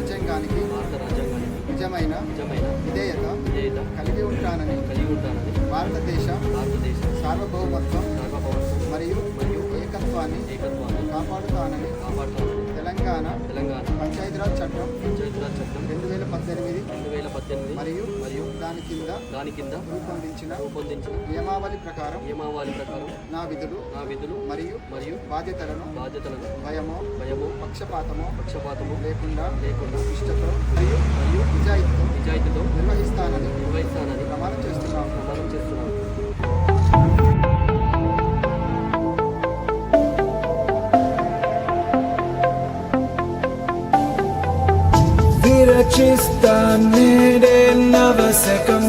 రాజ్యాంగానికి నిజమైన విధేయత కలిగి ఉంటానని భారతదేశ సార్వభౌమత్వం మరియు ఏకత్వాన్ని కాపాడుతానని తెలంగాణ పంచాయతీరాజ్ చట్టం 2018 మరియు దాని కింద రూపొందించిన నియమావళి ప్రకారం నా విధులు మరియు బాధ్యతలను భయమో పక్షపాతమో లేకుండా నిష్ఠతో మరియు నిజాయితీతో నిర్వహిస్తానని ప్రమాణం చేస్తున్నాను. విరచిస్తా నేడే నవశకం